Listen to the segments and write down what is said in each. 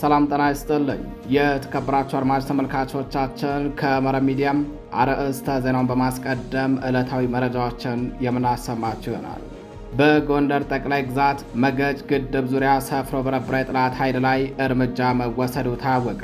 ሰላም ጤና ይስጥልኝ። የተከበራችሁ አድማጭ ተመልካቾቻችን ከመረብ ሚዲያም አርዕስተ ዜናውን በማስቀደም ዕለታዊ መረጃዎችን የምናሰማችሁ ይሆናል። በጎንደር ጠቅላይ ግዛት መገጭ ግድብ ዙሪያ ሰፍሮ በነበረ የጠላት ኃይል ላይ እርምጃ መወሰዱ ታወቀ።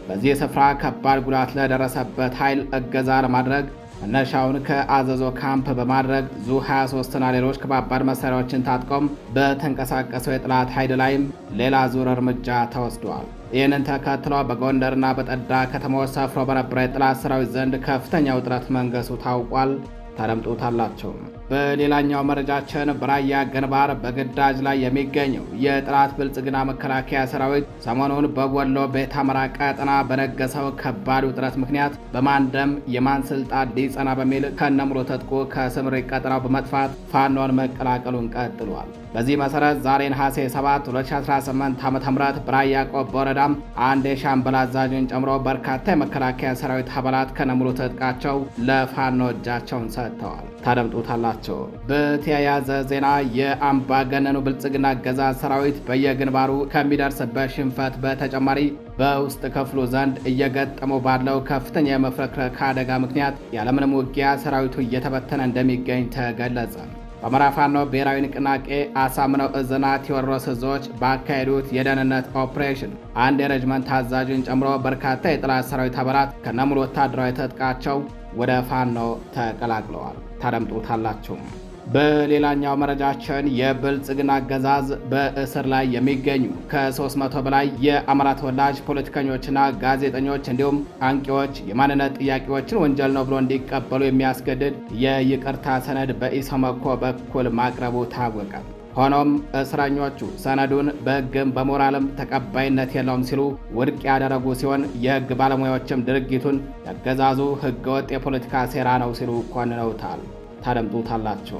በዚህ ስፍራ ከባድ ጉዳት ለደረሰበት ኃይል እገዛ ለማድረግ መነሻውን ከአዘዞ ካምፕ በማድረግ ዙ 23ና ሌሎች ከባባድ መሳሪያዎችን ታጥቆም በተንቀሳቀሰው የጠላት ኃይል ላይም ሌላ ዙር እርምጃ ተወስዷል። ይህንን ተከትሎ በጎንደርና በጠዳ ከተሞች ሰፍሮ በነበረ የጠላት ሰራዊት ዘንድ ከፍተኛ ውጥረት መንገሱ ታውቋል። ታደምጡታላችሁ። በሌላኛው መረጃችን በራያ ግንባር በግዳጅ ላይ የሚገኘው የጠላት ብልጽግና መከላከያ ሰራዊት ሰሞኑን በወሎ ቤት አማራ ቀጠና በነገሰው ከባድ ውጥረት ምክንያት በማንደም የማን ስልጣን ሊጸና በሚል ከነሙሉ ትጥቁ ከስምሪት ቀጠናው በመጥፋት ፋኖን መቀላቀሉን ቀጥሏል። በዚህ መሰረት ዛሬ ነሐሴ 7 2018 ዓ.ም በራያ ቆቦ ወረዳ አንድ የሻምበል አዛዥን ጨምሮ በርካታ የመከላከያ ሰራዊት አባላት ከነሙሉ ትጥቃቸው ለፋኖ እጃቸውን ሰጥተዋል። ታደምጡታላቸው። በተያያዘ ዜና የአምባገነኑ ብልጽግና አገዛዝ ሰራዊት በየግንባሩ ከሚደርስበት ሽንፈት በተጨማሪ በውስጥ ክፍሉ ዘንድ እየገጠመው ባለው ከፍተኛ የመፍረክረክ አደጋ ምክንያት ያለምንም ውጊያ ሰራዊቱ እየተበተነ እንደሚገኝ ተገለጸ። በአማራ ፋኖ ብሔራዊ ንቅናቄ አሳምነው እዝና ቴዎድሮስ እዞች ባካሄዱት የደህንነት ኦፕሬሽን አንድ የሬጅመንት አዛዥን ጨምሮ በርካታ የጠላት ሰራዊት አባላት ከነሙሉ ወታደራዊ ትጥቃቸው ወደ ፋኖ ተቀላቅለዋል። ታደምጡታላችሁ። በሌላኛው መረጃችን የብልጽግና አገዛዝ በእስር ላይ የሚገኙ ከ300 በላይ የአማራ ተወላጅ ፖለቲከኞችና ጋዜጠኞች እንዲሁም አንቂዎች የማንነት ጥያቄዎችን ወንጀል ነው ብሎ እንዲቀበሉ የሚያስገድድ የይቅርታ ሰነድ በኢሰመኮ በኩል ማቅረቡ ታወቀ። ሆኖም እስረኞቹ ሰነዱን በሕግም በሞራልም ተቀባይነት የለውም ሲሉ ውድቅ ያደረጉ ሲሆን የሕግ ባለሙያዎችም ድርጊቱን ያገዛዙ ሕገወጥ የፖለቲካ ሴራ ነው ሲሉ ኮንነውታል። ታደምጡታላችሁ።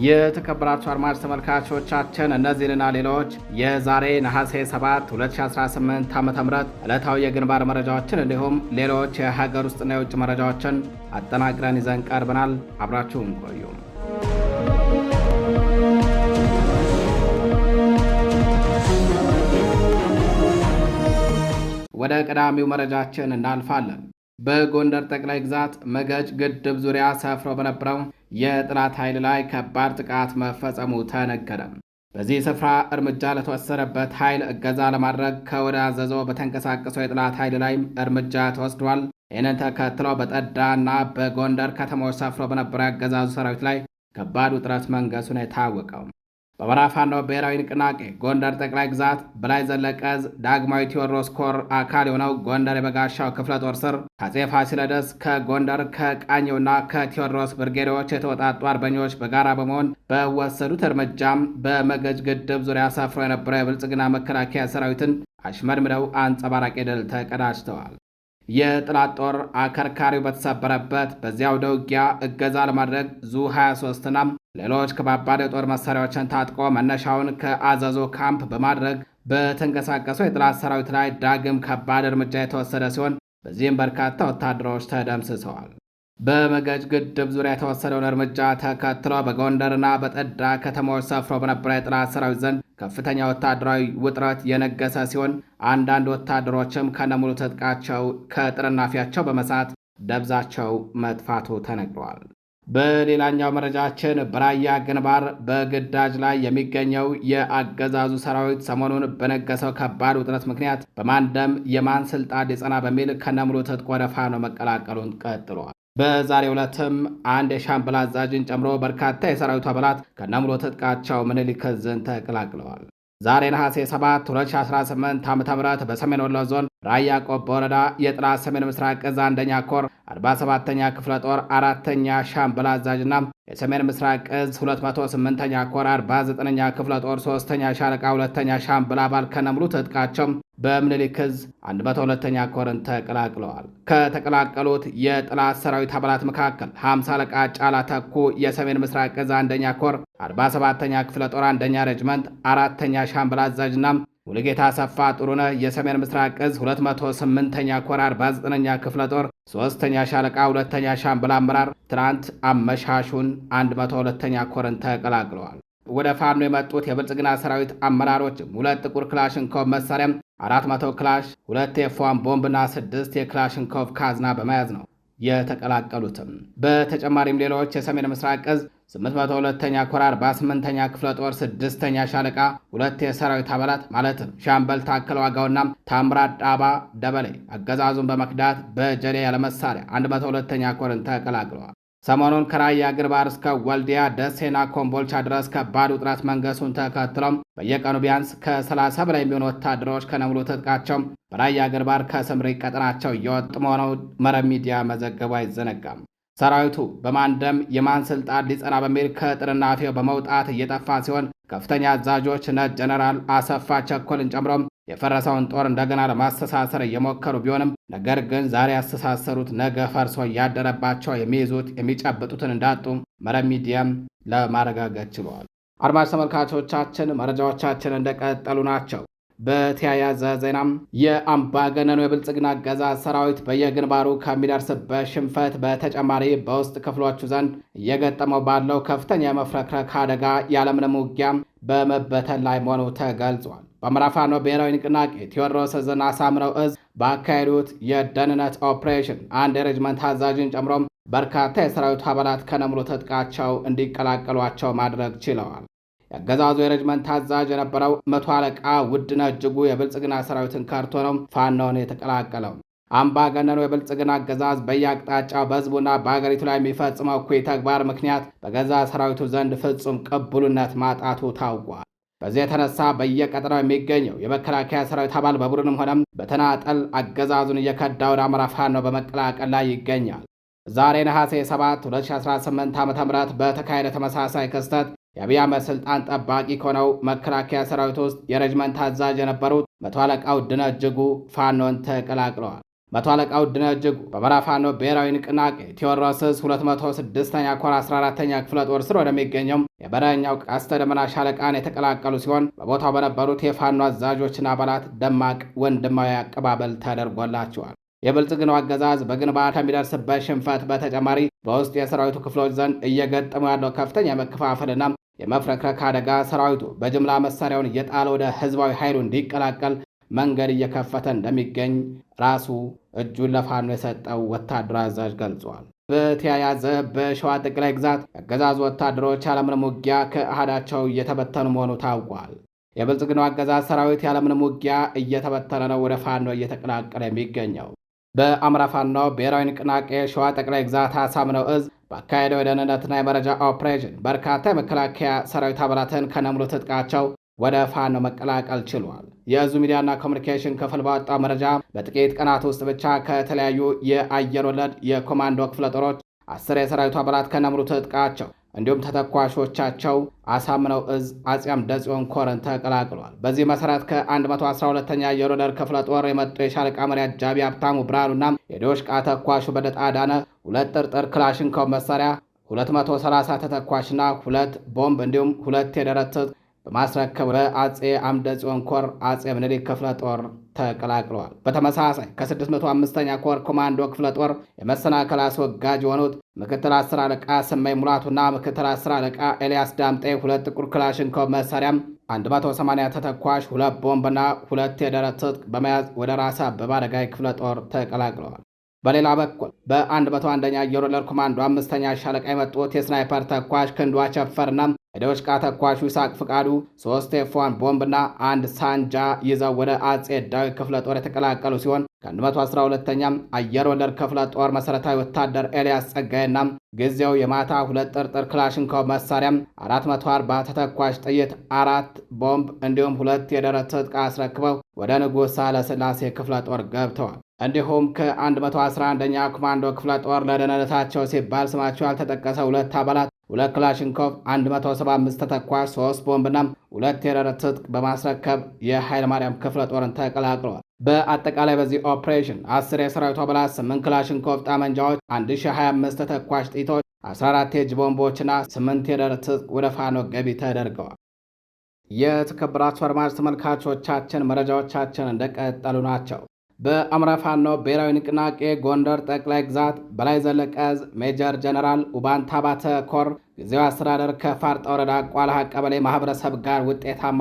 የተከበራችሁ አድማጭ ተመልካቾቻችን እነዚህንና ሌሎች የዛሬ ነሐሴ 7 2018 ዓ.ም ዕለታዊ የግንባር መረጃዎችን እንዲሁም ሌሎች የሀገር ውስጥና የውጭ መረጃዎችን አጠናቅረን ይዘን ቀርበናል። አብራችሁን ቆዩ። ወደ ቀዳሚው መረጃችን እናልፋለን። በጎንደር ጠቅላይ ግዛት መገጭ ግድብ ዙሪያ ሰፍሮ በነበረው የጠላት ኃይል ላይ ከባድ ጥቃት መፈጸሙ ተነገረ። በዚህ ስፍራ እርምጃ ለተወሰደበት ኃይል እገዛ ለማድረግ ከወደ አዘዞ በተንቀሳቀሰው የጠላት ኃይል ላይም እርምጃ ተወስዷል። ይህንን ተከትሎ በጠዳና በጎንደር ከተሞች ሰፍሮ በነበረው የአገዛዙ ሰራዊት ላይ ከባድ ውጥረት መንገሱን የታወቀው በአማራ ፋኖ ብሔራዊ ንቅናቄ ጎንደር ጠቅላይ ግዛት በላይ ዘለቀ ዕዝ ዳግማዊ ቴዎድሮስ ኮር አካል የሆነው ጎንደር የበጋሻው ክፍለ ጦር ስር ከአፄ ፋሲለደስ ከጎንደር ከቃኘውና ከቴዎድሮስ ብርጌዶች የተወጣጡ አርበኞች በጋራ በመሆን በወሰዱት እርምጃም በመገጭ ግድብ ዙሪያ ሰፍሮ የነበረው የብልጽግና መከላከያ ሰራዊትን አሽመድምደው አንጸባራቂ ድል ተቀዳጅተዋል። የጠላት ጦር አከርካሪው በተሰበረበት በዚያ አውደ ውጊያ እገዛ ለማድረግ ዙ 23ና ሌሎች ከባባድ የጦር መሳሪያዎችን ታጥቆ መነሻውን ከአዘዞ ካምፕ በማድረግ በተንቀሳቀሰው የጠላት ሰራዊት ላይ ዳግም ከባድ እርምጃ የተወሰደ ሲሆን በዚህም በርካታ ወታደሮች ተደምስሰዋል። በመገጭ ግድብ ዙሪያ የተወሰደውን እርምጃ ተከትሎ በጎንደርና በጠዳ ከተሞች ሰፍሮ በነበረ የጠላት ሰራዊት ዘንድ ከፍተኛ ወታደራዊ ውጥረት የነገሰ ሲሆን አንዳንድ ወታደሮችም ከነሙሉ ትጥቃቸው ከጥርናፊያቸው በመሳት ደብዛቸው መጥፋቱ ተነግሯል። በሌላኛው መረጃችን በራያ ግንባር በግዳጅ ላይ የሚገኘው የአገዛዙ ሰራዊት ሰሞኑን በነገሰው ከባድ ውጥረት ምክንያት በማንደም የማን ስልጣን ሊጸና በሚል ከነሙሉ ትጥቅ ወደ ፋኖ መቀላቀሉን ቀጥሏል። በዛሬው ዕለትም አንድ የሻምበል አዛዥን ጨምሮ በርካታ የሰራዊቱ አባላት ከነሙሉ ትጥቃቸው ምኒልክ ዕዝን ተቀላቅለዋል። ዛሬ ነሐሴ 7 2018 ዓ.ም በሰሜን ወሎ ዞን ራያ ቆቦ ወረዳ የጠላት ሰሜን ምስራቅ ዕዝ አንደኛ ኮር 47ኛ ክፍለ ጦር 4ኛ ሻምበል አዛዥና የሰሜን ምስራቅ ዕዝ 208ኛ ኮር 49ኛ ክፍለ ጦር 3ኛ ሻለቃ 2ኛ ሻምበል አባል ከነሙሉ ትጥቃቸው በምኒልክ ዕዝ 102ኛ ኮርን ተቀላቅለዋል። ከተቀላቀሉት የጠላት ሰራዊት አባላት መካከል 50 አለቃ ጫላ ተኩ የሰሜን ምስራቅ ዕዝ አንደኛ ኮር 47ኛ ክፍለ ጦር አንደኛ ሬጅመንት 4ኛ ሻምበል አዛዥና ሙሉጌታ ሰፋ ጥሩነህ የሰሜን ምስራቅ ዕዝ 208ኛ ኮር 49ኛ ክፍለ ጦር 3ኛ ሻለቃ 2ኛ ሻምበል አመራር ትናንት አመሻሹን 102ኛ ኮርን ተቀላቅለዋል። ወደ ፋኖ የመጡት የብልጽግና ሰራዊት አመራሮች ሁለት ጥቁር ክላሽንኮቭ መሳሪያም 400 ክላሽ፣ 2 የኤፍ1 ቦምብና 6 የክላሽንኮቭ ካዝና በመያዝ ነው የተቀላቀሉትም። በተጨማሪም ሌሎች የሰሜን ምስራቅ እዝ 802ኛ ኮር 48ኛ ክፍለ ጦር 6ኛ ሻለቃ 2 የሰራዊት አባላት ማለትም ሻምበል ታከለ ዋጋውና ታምራት ዳባ ደበሌ አገዛዙን በመክዳት በጀሌ ያለመሳሪያ 102ኛ ኮርን ተቀላቅለዋል። ሰሞኑን ከራያ ግንባር እስከ ወልዲያ ደሴና ኮምቦልቻ ድረስ ከባድ ውጥረት መንገሱን ተከትሎም በየቀኑ ቢያንስ ከ30 በላይ የሚሆኑ ወታደሮች ከነሙሉ ትጥቃቸው በራያ ግንባር ከስምሪት ቀጠናቸው እየወጡ መሆኑን መረብ ሚዲያ መዘገቡ አይዘነጋም። ሰራዊቱ በማን ደም የማን ስልጣን ሊጸና በሚል ከጥርናፌው በመውጣት እየጠፋ ሲሆን ከፍተኛ አዛዦች እነ ጀነራል አሰፋ ቸኮልን ጨምሮም የፈረሰውን ጦር እንደገና ለማስተሳሰር እየሞከሩ ቢሆንም ነገር ግን ዛሬ ያስተሳሰሩት ነገ ፈርሶ እያደረባቸው የሚይዙት የሚጨብጡትን እንዳጡ መረብ ሚዲያም ለማረጋገጥ ችለዋል። አድማጭ ተመልካቾቻችን መረጃዎቻችን እንደቀጠሉ ናቸው። በተያያዘ ዜናም የአምባገነኑ የብልጽግና አገዛዝ ሰራዊት በየግንባሩ ከሚደርስበት ሽንፈት በተጨማሪ በውስጥ ክፍሎቹ ዘንድ እየገጠመው ባለው ከፍተኛ የመፍረክረክ አደጋ ያለምንም ውጊያ በመበተን ላይ መሆኑ ተገልጿል። በአማራ ፋኖ ብሔራዊ ንቅናቄ ቴዎድሮስ ዕዝና አሳምነው ዕዝ ባካሄዱት የደህንነት ኦፕሬሽን አንድ የሬጅመንት አዛዥን ጨምሮም በርካታ የሰራዊቱ አባላት ከነሙሉ ትጥቃቸው እንዲቀላቀሏቸው ማድረግ ችለዋል። የአገዛዙ የሬጅመንት አዛዥ የነበረው 100 አለቃ ውድነህ እጅጉ የብልጽግና ሰራዊትን ከርቶ ነው ፋኖን የተቀላቀለው። አምባገነኑ የብልጽግና አገዛዝ በየአቅጣጫው በህዝቡና በሀገሪቱ ላይ የሚፈጽመው እኩይ ተግባር ምክንያት በገዛ ሰራዊቱ ዘንድ ፍጹም ቅቡልነት ማጣቱ ታውቋል። በዚህ የተነሳ በየቀጠናው የሚገኘው የመከላከያ ሰራዊት አባል በቡድንም ሆነም በተናጠል አገዛዙን እየከዳ ወደ አማራ ፋኖ በመቀላቀል ላይ ይገኛል። ዛሬ ነሐሴ 7 2018 ዓ.ም በተካሄደ ተመሳሳይ ክስተት የአብይ አህመድ ስልጣን ጠባቂ ከሆነው መከላከያ ሰራዊት ውስጥ የሬጅመንት አዛዥ የነበሩት 100 አለቃ ውድነህ እጅጉ ፋኖን ተቀላቅለዋል። 100 አለቃ ውድነህ እጅጉ በአማራ ፋኖ ብሔራዊ ንቅናቄ ቴዎድሮስ ዕዝ 206ኛ ኮር 14ኛ ክፍለ ጦር ስር ወደሚገኘው የበረኛው ቀስተ ደመና ሻለቃን የተቀላቀሉ ሲሆን በቦታው በነበሩት የፋኖ አዛዦችና አባላት ደማቅ ወንድማዊ አቀባበል ተደርጎላቸዋል። የብልጽግናው አገዛዝ በግንባር ከሚደርስበት ሽንፈት በተጨማሪ በውስጥ የሰራዊቱ ክፍሎች ዘንድ እየገጠሙ ያለው ከፍተኛ የመከፋፈልና የመፍረክረክ አደጋ ሰራዊቱ በጅምላ መሳሪያውን እየጣለ ወደ ህዝባዊ ኃይሉ እንዲቀላቀል መንገድ እየከፈተ እንደሚገኝ ራሱ እጁን ለፋኖ የሰጠው ወታደራዊ አዛዥ ገልጿል። በተያያዘ በሸዋ ጠቅላይ ግዛት የአገዛዙ ወታደሮች ያለምንም ውጊያ ከአህዳቸው እየተበተኑ መሆኑ ታውቋል። የብልጽግናው አገዛዝ ሰራዊት ያለምንም ውጊያ እየተበተነ ነው ወደ ፋኖ እየተቀላቀለ የሚገኘው። በአማራ ፋኖ ብሔራዊ ንቅናቄ ሸዋ ጠቅላይ ግዛት አሳምነው ዕዝ ባካሄደው የደህንነትና የመረጃ ኦፕሬሽን በርካታ የመከላከያ ሰራዊት አባላትን ከነሙሉ ትጥቃቸው ወደ ፋኖ መቀላቀል ችሏል። የዕዙ ሚዲያና ኮሚኒኬሽን ክፍል ባወጣው መረጃ በጥቂት ቀናት ውስጥ ብቻ ከተለያዩ የአየር ወለድ የኮማንዶ ክፍለ ጦሮች 10 የሰራዊቱ አባላት ከነሙሉ ትጥቃቸው እንዲሁም ተተኳሾቻቸው አሳምነው ዕዝ አፄ አምደ ጽዮን ኮርን ተቀላቅሏል። በዚህ መሰረት ከ112ኛ አየር ወለድ ክፍለ ጦር የመጡ የሻለቃ መሪ አጃቢ ሀብታሙ ብርሃኑና የዶሽቃ ተኳሹ በደጣ ዳነ 2 ጥርጥር ክላሽንኮቭ መሳሪያ 230 ተተኳሽና 2 ቦምብ እንዲሁም 2 የደረት ትጥቅ በማስረከብ በአፄ አምደ ጽዮን ኮር አፄ ምኒልክ ክፍለ ጦር ተቀላቅለዋል። በተመሳሳይ ከ605ኛ ኮር ኮማንዶ ክፍለ ጦር የመሰናከል አስወጋጅ የሆኑት ምክትል 10 አለቃ ስመኝ ሙላቱና ምክትል 10 አለቃ ኤልያስ ዳምጤ 2 ጥቁር ክላሽንኮቭ መሳሪያም 180 ተተኳሽ 2 ቦምብና 2 የደረት ትጥቅ በመያዝ ወደ ራስ አበበ አረጋይ ክፍለ ጦር ተቀላቅለዋል። በሌላ በኩል በ101ኛ አየር ወለድ ኮማንዶ 5ኛ ሻለቃ የመጡት የስናይፐር ተኳሽ ክንዱ አቸፈርና የዶሽቃ ተኳሹ ይስሐቅ ፍቃዱ 3 ኤፍ1 ቦምብና 1 ሳንጃ ይዘው ወደ አፄ ዳዊት ክፍለ ጦር የተቀላቀሉ ሲሆን ከ112ኛም አየር ወለድ ክፍለ ጦር መሠረታዊ ወታደር ኤልያስ ጸጋይና ጊዜው የማታ 2 ጥርጥር ክላሽንኮቭ መሳሪያም 440 ተተኳሽ ጥይት 4 ቦምብ እንዲሁም 2 የደረት ትጥቅ አስረክበው ወደ ንጉሥ ሳህለሥላሴ ክፍለ ጦር ገብተዋል። እንዲሁም ከ111ኛ ኮማንዶ ክፍለ ጦር ለደህንነታቸው ሲባል ስማቸው ያልተጠቀሰ 2 አባላት 2 ክላሽንኮቭ 175 ተተኳሽ 3 ቦምብና 2 የደረት ትጥቅ በማስረከብ የኃይለ ማርያም ክፍለ ጦርን ተቀላቅለዋል። በአጠቃላይ በዚህ ኦፕሬሽን 10 የሰራዊቱ አባላት 8 ክላሽንኮቭ ጠመንጃዎች፣ 1025 ተተኳሽ ጥይቶች፣ 14 የእጅ ቦምቦችና 8 የደረት ትጥቅ ወደ ፋኖ ገቢ ተደርገዋል። የተከበራችሁ አድማጭ ተመልካቾቻችን መረጃዎቻችን እንደቀጠሉ ናቸው። በአማራ ፋኖ ብሔራዊ ንቅናቄ ጎንደር ጠቅላይ ግዛት በላይ ዘለቀ ዕዝ ሜጀር ጀነራል ውባንታ ባተ ኮር ጊዜያዊ አስተዳደር ከፋርጣ ወረዳ ቋልሃ ቀበሌ ማህበረሰብ ጋር ውጤታማ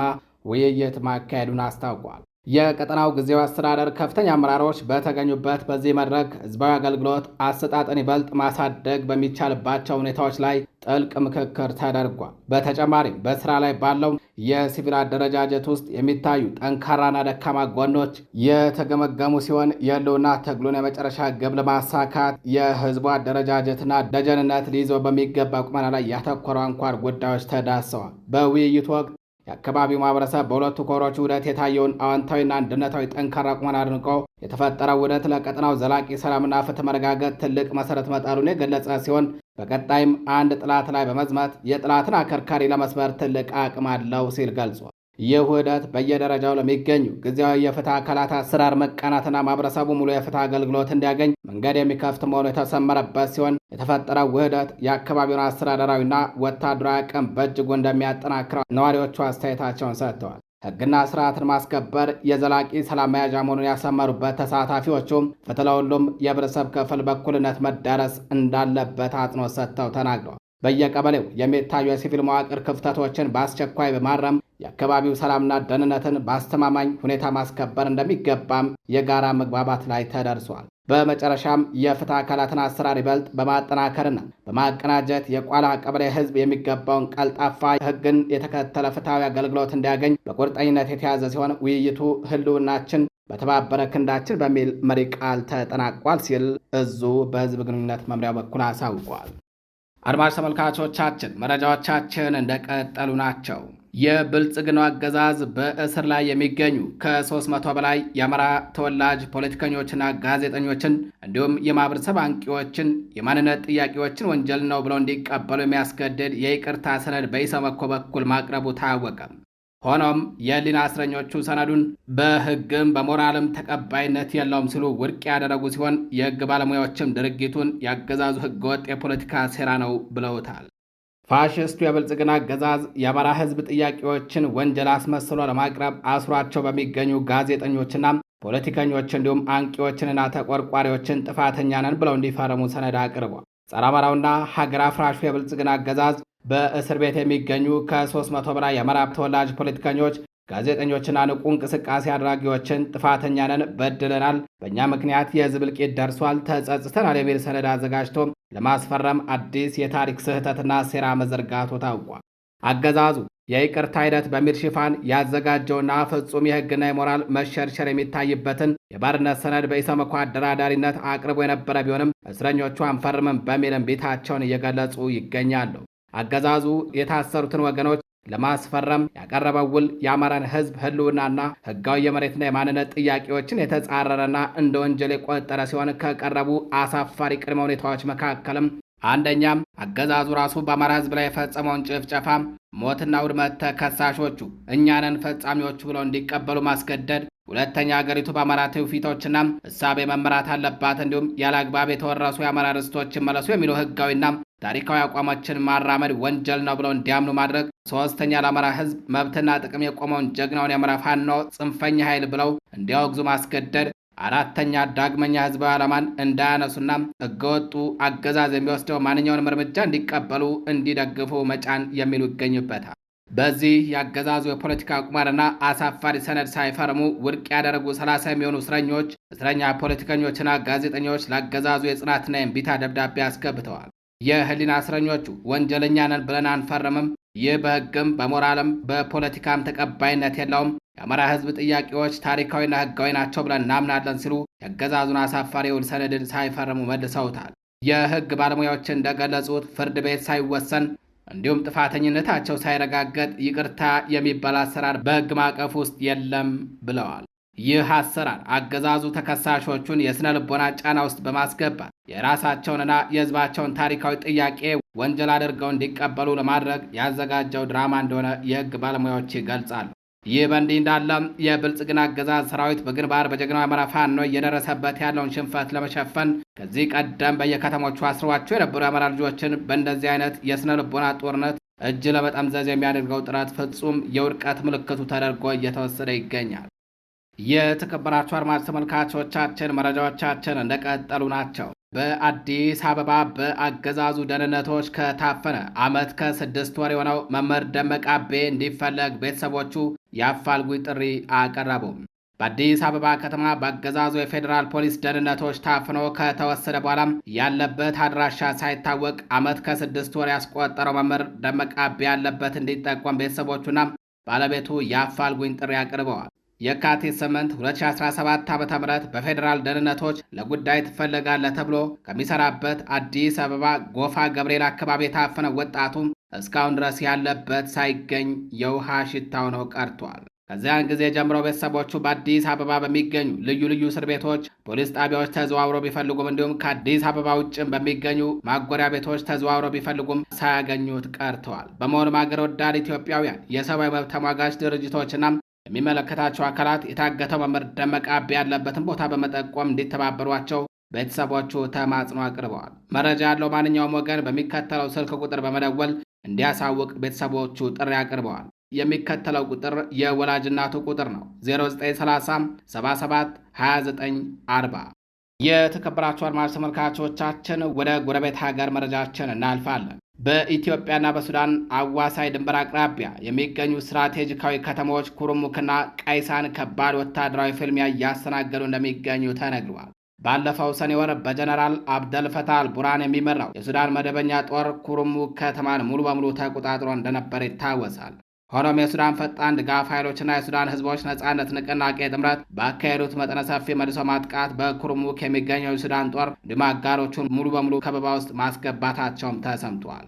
ውይይት ማካሄዱን አስታውቋል። የቀጠናው ጊዜያዊ አስተዳደር ከፍተኛ አመራሮች በተገኙበት በዚህ መድረክ ህዝባዊ አገልግሎት አሰጣጥን ይበልጥ ማሳደግ በሚቻልባቸው ሁኔታዎች ላይ ጥልቅ ምክክር ተደርጓል። በተጨማሪም በስራ ላይ ባለው የሲቪል አደረጃጀት ውስጥ የሚታዩ ጠንካራና ደካማ ጎኖች የተገመገሙ ሲሆን የህልውና ትግሉን የመጨረሻ ግብ ለማሳካት የህዝቡ አደረጃጀትና ደጀንነት ሊይዘው በሚገባ ቁመና ላይ ያተኮሩ አንኳር ጉዳዮች ተዳሰዋል። በውይይቱ ወቅት የአካባቢው ማህበረሰብ በሁለቱ ኮሮች ውህደት የታየውን አዎንታዊና አንድነታዊ ጠንካራ ቁመና አድንቆ የተፈጠረው ውህደት ለቀጠናው ዘላቂ ሰላምና ፍትህ መረጋገጥ ትልቅ መሰረት መጣሉን የገለጸ ሲሆን በቀጣይም አንድ ጥላት ላይ በመዝመት የጥላትን አከርካሪ ለመስበር ትልቅ አቅም አለው ሲል ገልጿል። ይህ ውህደት በየደረጃው ለሚገኙ ጊዜያዊ የፍትህ አካላት አሰራር መቃናትና ማህበረሰቡ ሙሉ የፍትህ አገልግሎት እንዲያገኝ መንገድ የሚከፍት መሆኑ የተሰመረበት ሲሆን የተፈጠረው ውህደት የአካባቢውን አስተዳደራዊና ወታደራዊ አቅም በእጅጉ እንደሚያጠናክረው ነዋሪዎቹ አስተያየታቸውን ሰጥተዋል። ሕግና ስርዓትን ማስከበር የዘላቂ ሰላም መያዣ መሆኑን ያሰመሩበት ተሳታፊዎቹም ፍትህ ለሁሉም የህብረተሰብ ክፍል በእኩልነት መዳረስ እንዳለበት አጽንኦት ሰጥተው ተናግረዋል። በየቀበሌው የሚታዩ የሲቪል መዋቅር ክፍተቶችን በአስቸኳይ በማረም የአካባቢው ሰላምና ደህንነትን በአስተማማኝ ሁኔታ ማስከበር እንደሚገባም የጋራ መግባባት ላይ ተደርሷል። በመጨረሻም የፍትህ አካላትን አሰራር ይበልጥ በማጠናከርና በማቀናጀት የቋላ ቀበሌ ህዝብ የሚገባውን ቀልጣፋ ህግን የተከተለ ፍትሐዊ አገልግሎት እንዲያገኝ በቁርጠኝነት የተያዘ ሲሆን ውይይቱ ህልውናችን በተባበረ ክንዳችን በሚል መሪ ቃል ተጠናቋል ሲል እዙ በህዝብ ግንኙነት መምሪያው በኩል አሳውቋል። አድማጭ ተመልካቾቻችን መረጃዎቻችን እንደቀጠሉ ናቸው። የብልጽግናው አገዛዝ በእስር ላይ የሚገኙ ከ300 በላይ የአማራ ተወላጅ ፖለቲከኞችና ጋዜጠኞችን እንዲሁም የማህበረሰብ አንቂዎችን የማንነት ጥያቄዎችን ወንጀል ነው ብለው እንዲቀበሉ የሚያስገድድ የይቅርታ ሰነድ በኢሰመኮ በኩል ማቅረቡ ታወቀ። ሆኖም የህሊና እስረኞቹ ሰነዱን በህግም በሞራልም ተቀባይነት የለውም ሲሉ ውድቅ ያደረጉ ሲሆን የህግ ባለሙያዎችም ድርጊቱን ያገዛዙ ህገወጥ የፖለቲካ ሴራ ነው ብለውታል። ፋሽስቱ የብልጽግና አገዛዝ የአማራ ህዝብ ጥያቄዎችን ወንጀል አስመስሎ ለማቅረብ አስሯቸው በሚገኙ ጋዜጠኞችና ፖለቲከኞች እንዲሁም አንቂዎችንና ተቆርቋሪዎችን ጥፋተኛ ነን ብለው እንዲፈርሙ ሰነድ አቅርቧል። ጸረ አማራውና ሀገር አፍራሹ የብልጽግና አገዛዝ በእስር ቤት የሚገኙ ከ300 በላይ የአማራ ተወላጅ ፖለቲከኞች፣ ጋዜጠኞችና ንቁ እንቅስቃሴ አድራጊዎችን ጥፋተኛ ነን፣ በድለናል፣ በእኛ ምክንያት የህዝብ እልቂት ደርሷል፣ ተጸጽተናል የሚል ሰነድ አዘጋጅቶ ለማስፈረም አዲስ የታሪክ ስህተትና ሴራ መዘርጋቱ ታውቋል። አገዛዙ የይቅርታ ሂደት በሚል ሽፋን ያዘጋጀውና ፍጹም የህግና የሞራል መሸርሸር የሚታይበትን የባርነት ሰነድ በኢሰመኮ አደራዳሪነት አቅርቦ የነበረ ቢሆንም እስረኞቹ አንፈርምም በሚል እምቢታቸውን እየገለጹ ይገኛሉ። አገዛዙ የታሰሩትን ወገኖች ለማስፈረም ያቀረበው ውል የአማራን ህዝብ ህልውናና ህጋዊ የመሬትና የማንነት ጥያቄዎችን የተጻረረና እንደ ወንጀል የቆጠረ ሲሆን ከቀረቡ አሳፋሪ ቅድመ ሁኔታዎች መካከልም አንደኛም አገዛዙ ራሱ በአማራ ህዝብ ላይ የፈጸመውን ጭፍጨፋ፣ ሞትና ውድመት ተከሳሾቹ እኛንን ፈጻሚዎቹ ብለው እንዲቀበሉ ማስገደድ፣ ሁለተኛ ሀገሪቱ በአማራ ትውፊቶችና እሳቤ መመራት አለባት፣ እንዲሁም ያለ አግባብ የተወረሱ የአማራ ርስቶችን መለሱ የሚሉ ህጋዊና ታሪካዊ አቋሞችን ማራመድ ወንጀል ነው ብለው እንዲያምኑ ማድረግ፣ ሶስተኛ ለአማራ ህዝብ መብትና ጥቅም የቆመውን ጀግናውን የአማራ ፋኖ ጽንፈኛ ኃይል ብለው እንዲያወግዙ ማስገደድ፣ አራተኛ ዳግመኛ ህዝባዊ ዓላማን እንዳያነሱና ህገወጡ አገዛዝ የሚወስደው ማንኛውንም እርምጃ እንዲቀበሉ እንዲደግፉ መጫን የሚሉ ይገኙበታል። በዚህ የአገዛዙ የፖለቲካ ቁማርና አሳፋሪ ሰነድ ሳይፈርሙ ውድቅ ያደረጉ 30 የሚሆኑ እስረኛ ፖለቲከኞችና ጋዜጠኞች ለአገዛዙ የጽናትና የእምቢታ ደብዳቤ አስገብተዋል። የህሊና እስረኞቹ ወንጀለኛ ነን ብለን አንፈርምም፣ ይህ በህግም በሞራልም በፖለቲካም ተቀባይነት የለውም፣ የአማራ ህዝብ ጥያቄዎች ታሪካዊና ህጋዊ ናቸው ብለን እናምናለን ሲሉ የአገዛዙን አሳፋሪ የውል ሰነድን ሳይፈርሙ መልሰውታል። የህግ ባለሙያዎች እንደገለጹት ፍርድ ቤት ሳይወሰን እንዲሁም ጥፋተኝነታቸው ሳይረጋገጥ ይቅርታ የሚባል አሰራር በህግ ማዕቀፍ ውስጥ የለም ብለዋል። ይህ አሰራር አገዛዙ ተከሳሾቹን የስነ ልቦና ጫና ውስጥ በማስገባት የራሳቸውንና የህዝባቸውን ታሪካዊ ጥያቄ ወንጀል አድርገው እንዲቀበሉ ለማድረግ ያዘጋጀው ድራማ እንደሆነ የህግ ባለሙያዎች ይገልጻሉ። ይህ በእንዲህ እንዳለም የብልጽግና አገዛዝ ሰራዊት በግንባር በጀግናው አማራ ፋኖ እየደረሰበት ያለውን ሽንፈት ለመሸፈን ከዚህ ቀደም በየከተሞቹ አስረዋቸው የነበሩ የአማራ ልጆችን በእንደዚህ አይነት የስነ ልቦና ጦርነት እጅ ለመጠምዘዝ የሚያደርገው ጥረት ፍጹም የውድቀት ምልክቱ ተደርጎ እየተወሰደ ይገኛል። የተከበራችሁ አድማጭ ተመልካቾቻችን መረጃዎቻችን እንደቀጠሉ ናቸው። በአዲስ አበባ በአገዛዙ ደህንነቶች ከታፈነ ዓመት ከ6 ወር የሆነው መምህር ደመቀ አቤ እንዲፈለግ ቤተሰቦቹ የአፋልጉኝ ጥሪ አቀረቡ። በአዲስ አበባ ከተማ በአገዛዙ የፌዴራል ፖሊስ ደህንነቶች ታፍኖ ከተወሰደ በኋላም ያለበት አድራሻ ሳይታወቅ ዓመት ከ6 ወር ያስቆጠረው መምህር ደመቀ አቤ ያለበት እንዲጠቆም ቤተሰቦቹና ባለቤቱ የአፋልጉኝ ጥሪ አቅርበዋል። የካቲት 8 2017 ዓ.ም በፌዴራል ደህንነቶች ለጉዳይ ትፈለጋለህ ተብሎ ከሚሰራበት አዲስ አበባ ጎፋ ገብርኤል አካባቢ የታፈነው ወጣቱ እስካሁን ድረስ ያለበት ሳይገኝ የውሃ ሽታ ሆኖ ቀርቷል። ከዚያን ጊዜ ጀምሮ ቤተሰቦቹ በአዲስ አበባ በሚገኙ ልዩ ልዩ እስር ቤቶች፣ ፖሊስ ጣቢያዎች ተዘዋውረው ቢፈልጉም እንዲሁም ከአዲስ አበባ ውጭም በሚገኙ ማጎሪያ ቤቶች ተዘዋውረው ቢፈልጉም ሳያገኙት ቀርተዋል። በመሆኑም አገር ወዳድ ኢትዮጵያውያን የሰብአዊ መብት ተሟጋች ድርጅቶችና የሚመለከታቸው አካላት የታገተው መምህር ደመቀ አቤ ያለበትን ቦታ በመጠቆም እንዲተባበሯቸው ቤተሰቦቹ ተማጽኖ አቅርበዋል። መረጃ ያለው ማንኛውም ወገን በሚከተለው ስልክ ቁጥር በመደወል እንዲያሳውቅ ቤተሰቦቹ ጥሪ አቅርበዋል። የሚከተለው ቁጥር የወላጅ እናቱ ቁጥር ነው። 0930 77 29 40። የተከበራችሁ አድማጭ ተመልካቾቻችን ወደ ጎረቤት ሀገር መረጃችን እናልፋለን። በኢትዮጵያና በሱዳን አዋሳኝ ድንበር አቅራቢያ የሚገኙ ስትራቴጂካዊ ከተሞች ኩርሙክና ቀይሳን ከባድ ወታደራዊ ፍልሚያ እያስተናገዱ እንደሚገኙ ተነግሯል። ባለፈው ሰኔ ወር በጀነራል አብደል ፈታህ አልቡርሃን የሚመራው የሱዳን መደበኛ ጦር ኩርሙክ ከተማን ሙሉ በሙሉ ተቆጣጥሮ እንደነበር ይታወሳል። ሆኖም የሱዳን ፈጣን ድጋፍ ኃይሎችና የሱዳን ሕዝቦች ነጻነት ንቅናቄ ጥምረት ባካሄዱት መጠነ ሰፊ መልሶ ማጥቃት በኩርሙክ የሚገኘው የሱዳን ጦር እንዲሁም አጋሮቹን ሙሉ በሙሉ ከበባ ውስጥ ማስገባታቸውም ተሰምቷል።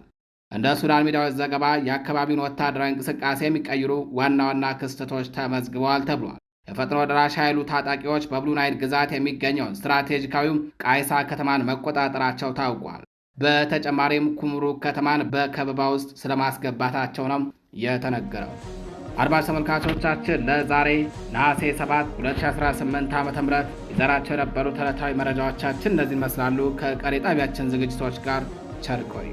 እንደ ሱዳን ሚዲያዎች ዘገባ የአካባቢውን ወታደራዊ እንቅስቃሴ የሚቀይሩ ዋና ዋና ክስተቶች ተመዝግበዋል ተብሏል። የፈጥኖ ደራሽ ኃይሉ ታጣቂዎች በብሉ ናይል ግዛት የሚገኘውን ስትራቴጂካዊው ቃይሳ ከተማን መቆጣጠራቸው ታውቋል። በተጨማሪም ኩምሩክ ከተማን በከበባ ውስጥ ስለማስገባታቸው ነው የተነገረው። አድማጭ ተመልካቾቻችን ለዛሬ ነሐሴ 7 2018 ዓ.ም ይዘናቸው የነበሩ ዕለታዊ መረጃዎቻችን እነዚህን ይመስላሉ። ከቀሪ ጣቢያችን ዝግጅቶች ጋር ቸር ቆዩ።